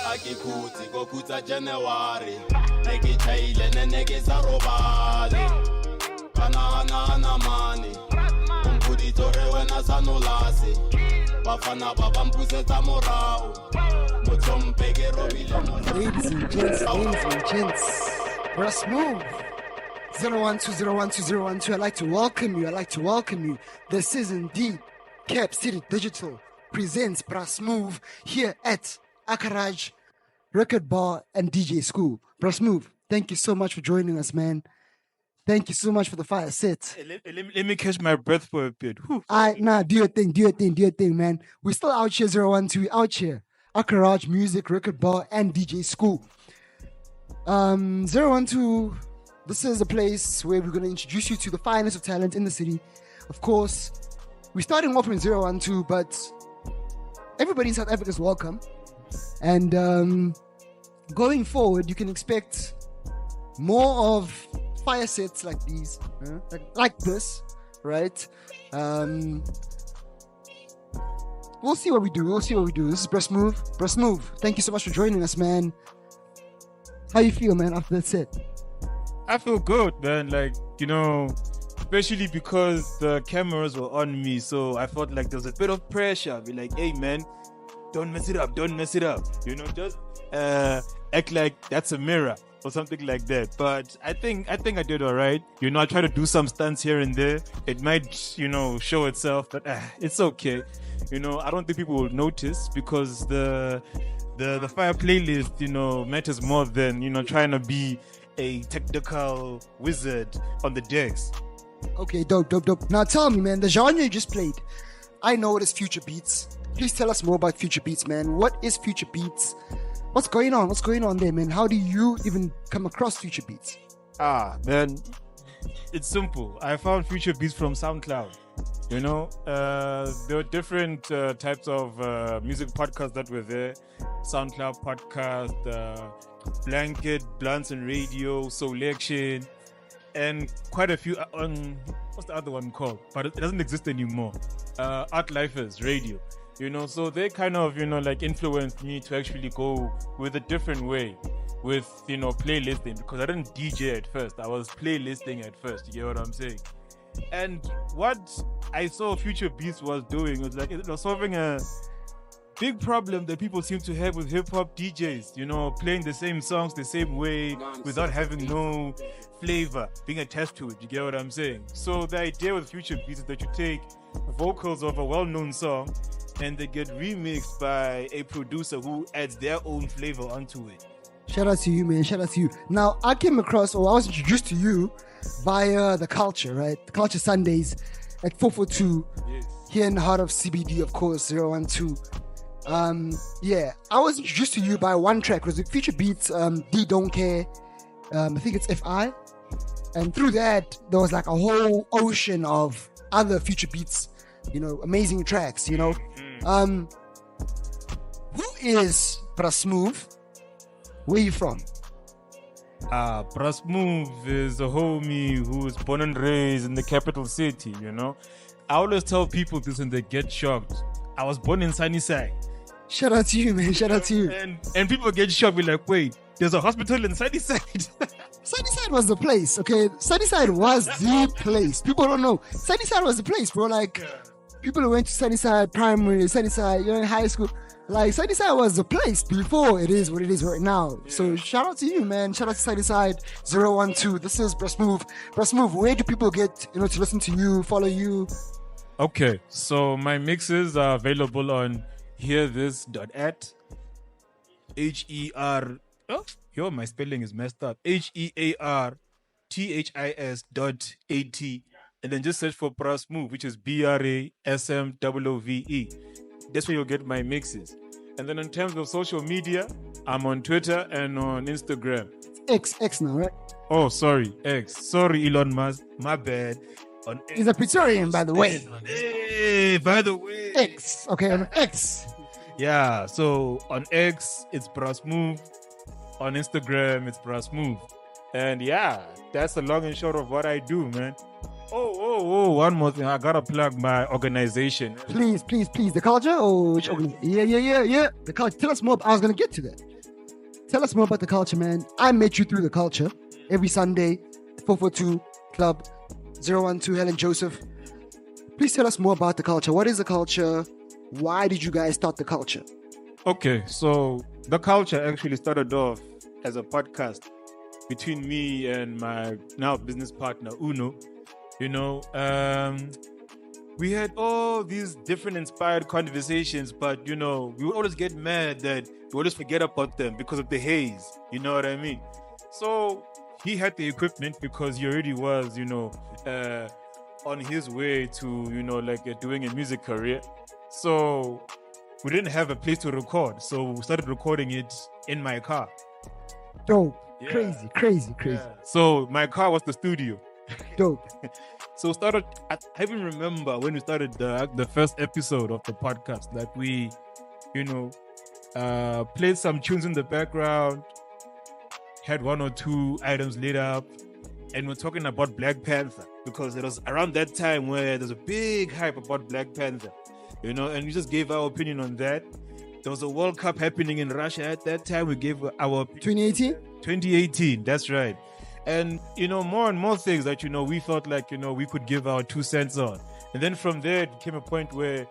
Aki kuti kokuta January Neke chaile ne neke sarobale Ana mani Umpudi tore wena sanolasi Bafana babampuse tamorao Mutompeke robile Ladies and gents, Bra Smoove 012012012. I'd like to welcome you. This is indeed Cap City Digital presents Bra Smoove here at Akaraj Record Bar and DJ School. Bra Smoove, thank you so much for joining us, man. Thank you so much for the fire set. Let me catch my breath for a bit. Do your thing, man. We're still out here, 012, out here. Akaraj Music, Record Bar, and DJ School. 012, this is a place where we're going to introduce you to the finest of talent in the city. Of course, we're starting off from 012, but everybody in South Africa is welcome. And going forward, you can expect more of fire sets like these, like this, right? We'll see what we do. This is Bra Smoove. Bra Smoove, thank you so much for joining us, man. How you feel, man, after that set? I feel good, man. Like, especially because the cameras were on me, so I felt like there was a bit of pressure. I'd be like, hey, man, don't mess it up. Just act like that's a mirror or something like that. But I think I did all right. I try to do some stunts here and there. It might, show itself, but it's okay. I don't think people will notice because the fire playlist, matters more than, trying to be a technical wizard on the decks. Okay, dope. Now tell me, man, the genre you just played, I know it is future beats. Please tell us more about future beats, man. What is future beats? What's going on there, man? How do you even come across future beats? Man, it's simple. I found future beats from SoundCloud. There were different types of music podcasts that were there. SoundCloud podcast, Blanket, Blunts and Radio, Selection, and quite a few on, what's the other one called? But it doesn't exist anymore. Art Lifers Radio. So they kind of, like influenced me to actually go with a different way with, playlisting, because I didn't DJ at first. I was playlisting at first. You get what I'm saying? And what I saw Future Beats was doing was like, it was solving a big problem that people seem to have with hip-hop DJs, playing the same songs the same way without having no flavor being attached to it. You get what I'm saying? So the idea with Future Beats is that you take vocals of a well-known song and they get remixed by a producer who adds their own flavor onto it. Shout out to you, man. Shout out to you. Now, I was introduced to you via The Kulcha, right? The Kulcha Sundaze at 442 here in the heart of CBD, of course, 012. I was introduced to you by one track. It was with Future Beats, D Don't Care. I think it's FI. And through that, there was like a whole ocean of other Future Beats, amazing tracks, Who is Bra Smoove? Where you from? Bra Smoove is a homie who was born and raised in the capital city, I always tell people this and they get shocked. I was born in Sunnyside. Shout out to you, man. Shout out to you. And people get shocked. We're like, wait, there's a hospital in Sunnyside. Sunnyside was the place, okay? Sunnyside was the place. People don't know. Sunnyside was the place, bro. Like, people who went to Sunnyside Primary, Sunnyside, in high school. Like, Sunnyside was the place before it is what it is right now. Yeah. So, shout out to you, man. Shout out to Sunnyside 012. This is Bra Smoove. Bra Smoove, where do people get, to listen to you, follow you? Okay, so my mixes are available on hearthis.at. My spelling is messed up. HEARTHIS.AT. And then just search for Bra Smoove, which is BRASMOOVE. That's where you'll get my mixes. And then in terms of social media, I'm on Twitter and on Instagram. X now, right? Oh, sorry, X. Sorry, Elon Musk. My bad. On X. He's a Praetorian, by the way. Hey, by the way. X. Okay, on X. Yeah, so on X, it's Bra Smoove. On Instagram, it's Bra Smoove. And yeah, that's the long and short of what I do, man. Oh, one more thing. I gotta plug my organization. Please. The Kulcha or which organization? Yeah. The Kulcha. Tell us more. I was gonna get to that. Tell us more about the culture, man. I met you through the culture every Sunday, 442 Club 012 Helen Joseph. Please tell us more about the culture. What is the culture? Why did you guys start the culture? Okay, so the culture actually started off as a podcast between me and my now business partner, Uno. We had all these different inspired conversations, but, we would always get mad that we always forget about them because of the haze. You know what I mean? So he had the equipment because he already was, on his way to, doing a music career. So we didn't have a place to record. So we started recording it in my car. Dope. Yeah. Crazy. Yeah. So my car was the studio. Dope. So I even remember when we started the first episode of the podcast that we, played some tunes in the background, had one or two items lit up, and we're talking about Black Panther because it was around that time where there's a big hype about Black Panther, and we just gave our opinion on that. There was a World Cup happening in Russia at that time. We gave our 2018? 2018, that's right. And, more and more things that, we felt like, we could give our 2 cents on. And then from there, it came a point where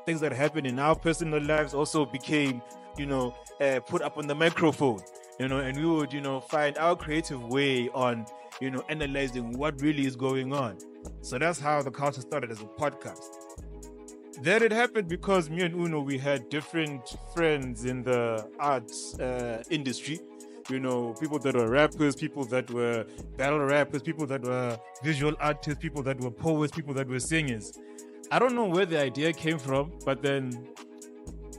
things that happened in our personal lives also became, put up on the microphone, and we would, find our creative way on, analyzing what really is going on. So that's how the culture started as a podcast. Then it happened because me and Uno, we had different friends in the arts industry. People that were rappers, people that were battle rappers, people that were visual artists, people that were poets, people that were singers. I don't know where the idea came from, but then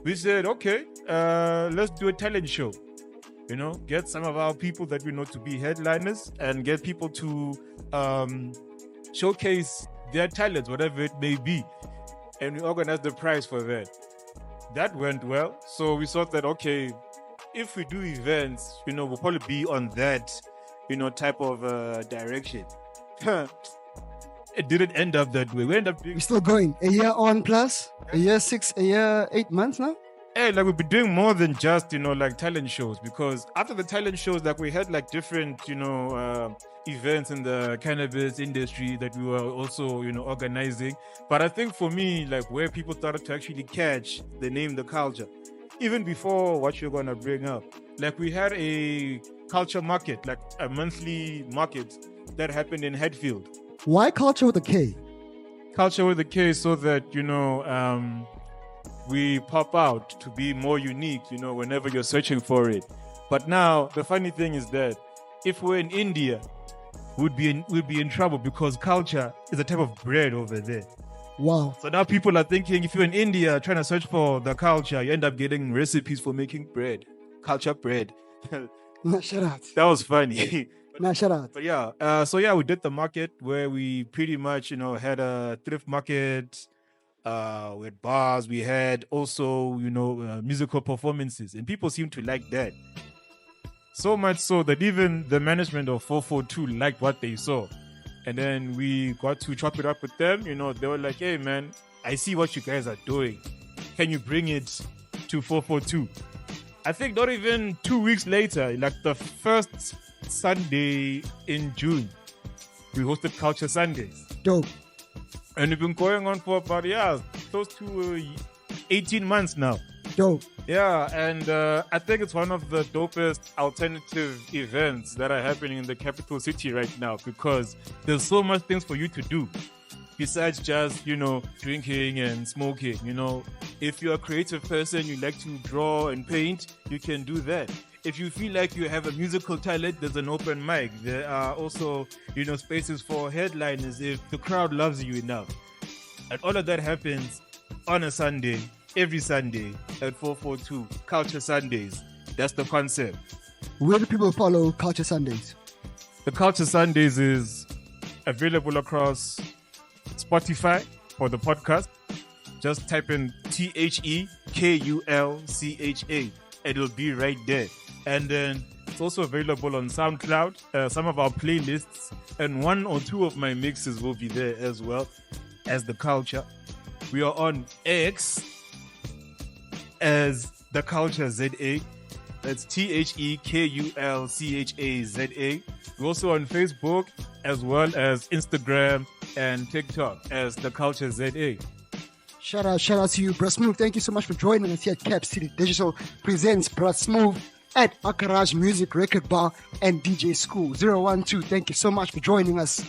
we said, okay, let's do a talent show. Get some of our people that we know to be headliners and get people to showcase their talents, whatever it may be. And we organized the prize for that. That went well. So we thought that, okay, if we do events, we'll probably be on that, type of direction. It didn't end up that way. We ended up doing... We're still going. A year on plus? A year 8 months now? Hey, we've been doing more than just, talent shows, because after the talent shows, we had different, events in the cannabis industry that we were also, organizing. But I think for me, where people started to actually catch the name, the culture, even before what you're going to bring up, we had a culture market, a monthly market that happened in Hatfield. Why culture with a K? Culture with a K, so that, we pop out to be more unique, whenever you're searching for it. But now, the funny thing is that if we're in India, we'd be in trouble because culture is a type of bread over there. Wow. So now people are thinking if you're in India trying to search for the culture, you end up getting recipes for making bread. Culture bread. Nah, shut out. That was funny. Nah, shut out. But yeah, we did the market where we pretty much, had a thrift market with bars. We had also, musical performances, and people seemed to like that. So much so that even the management of 442 liked what they saw. And then we got to chop it up with them. They were like, hey, man, I see what you guys are doing. Can you bring it to 442? I think not even 2 weeks later, the first Sunday in June, we hosted Kulcha Sundaze. Dope. And we've been going on for about, close to 18 months now. Dope. Yeah, and I think it's one of the dopest alternative events that are happening in the capital city right now, because there's so much things for you to do besides just, drinking and smoking. If you're a creative person, you like to draw and paint, you can do that. If you feel like you have a musical talent, there's an open mic. There are also, spaces for headliners if the crowd loves you enough. And all of that happens on a Sunday, every Sunday at 442 Kulcha Sundaze. That's the concept. Where do people follow Kulcha Sundaze? The Kulcha Sundaze is available across Spotify for the podcast. Just type in TheKulcha and it'll be right there. And then it's also available on SoundCloud, some of our playlists, and 1 or 2 of my mixes will be there as well as the culture. We are on X as the Kulcha ZA, That's TheKulchaZA. We're also on Facebook as well as Instagram and TikTok as The Kulcha ZA. Shout out to you, Bra Smoove. Thank you so much for joining us here at Cap City Digital presents Bra Smoove at Akaraj Music Record Bar and DJ School 012. Thank you so much for joining us.